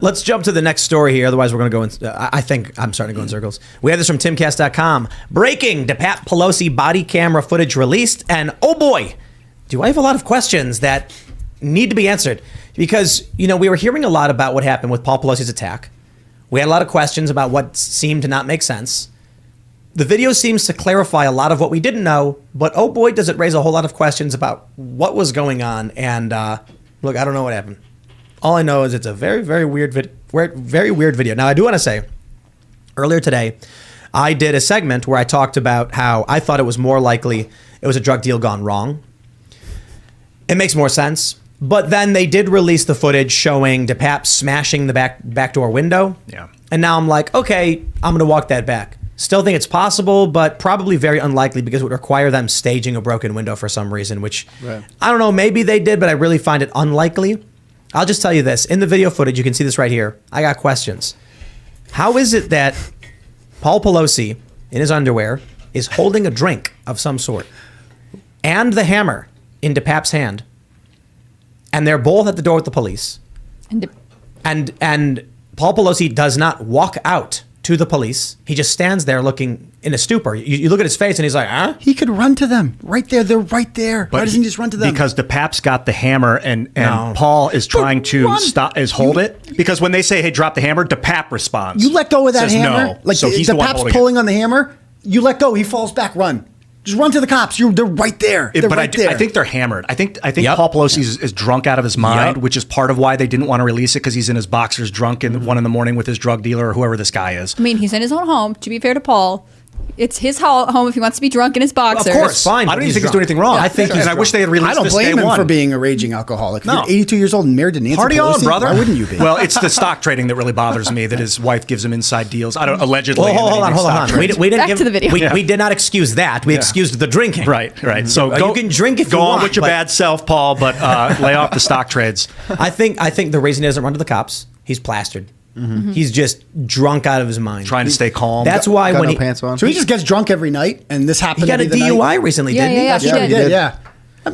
Let's jump to the next story here. Otherwise, we're going to go in. I think I'm starting to go in circles. We have this from timcast.com. Breaking: DePape Pelosi body camera footage released. And oh boy, do I have a lot of questions that need to be answered. Because, you know, we were hearing a lot about what happened with Paul Pelosi's attack. We had a lot of questions about what seemed to not make sense. The video seems to clarify a lot of what we didn't know. But oh boy, does it raise a whole lot of questions about what was going on. And look, I don't know what happened. All I know is it's a very, very weird video. Now, I do want to say, earlier today, I did a segment where I talked about how I thought it was more likely it was a drug deal gone wrong. It makes more sense. But then they did release the footage showing DePape smashing the back door window. Yeah. And now I'm like, okay, I'm going to walk that back. Still think it's possible, but probably very unlikely because it would require them staging a broken window for some reason, which I don't know, maybe they did, but I really find it unlikely. I'll just tell you this. In the video footage, you can see this right here. I got questions. How is it that Paul Pelosi, in his underwear, is holding a drink of some sort and the hammer in DePape's hand, and they're both at the door with the police, and Paul Pelosi does not walk out to the police. He just stands there looking in a stupor. You look at his face and he's like, huh? He could run to them right there. They're right there. Why doesn't he just run to them? Because DePape's got the hammer and Paul is trying to hold it. Because when they say, hey, drop the hammer, DePape responds. You let go of that hammer. No. Like so he's DePape's pulling on the hammer. You let go. He falls back. Run. Just run to the cops. They're right there. They're right there. I think they're hammered. I think Paul Pelosi is drunk out of his mind, which is part of why they didn't want to release it, because he's in his boxers drunk in 1 a.m. with his drug dealer or whoever this guy is. I mean, he's in his own home. To be fair to Paul, it's his home if he wants to be drunk in his boxers. Of course, fine. I don't even think he's doing anything wrong. I think I wish they had released this. I don't blame him one. for being a raging alcoholic. No. You're 82 years old and married to Nancy Party Pelosi. on, brother. Why wouldn't you be? Well, it's the stock trading that really bothers me, that his wife gives him inside deals. I don't allegedly. Well, hold on. We didn't Back to the video. We did not excuse that. We excused the drinking. Right. So you can drink if you want. Go on with your bad self, Paul, but lay off the stock trades. I think the reason he doesn't run to the cops, he's plastered. Mm-hmm. He's just drunk out of his mind, trying to stay calm. That's why when pants on. So he just gets drunk every night, and this happened. He got a DUI recently, didn't he? Yeah, he did. Yeah.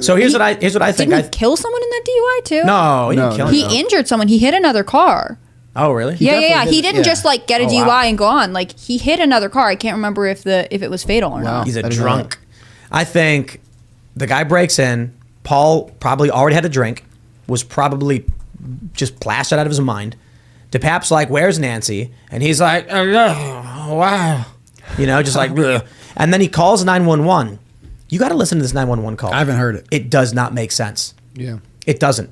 So here's what I think. Didn't he kill someone in that DUI too? No, he didn't kill anyone. He injured someone. He hit another car. Oh, really? Yeah. He didn't just like get a DUI and go on. Like, he hit another car. I can't remember if it was fatal or not. He's a drunk. I think the guy breaks in. Paul probably already had a drink. Was probably just plastered out of his mind. DePape's like, where's Nancy? And he's like, oh, wow. You know, just like, ugh. And then he calls 911. You got to listen to this 911 call. I haven't heard it. It does not make sense. Yeah. It doesn't.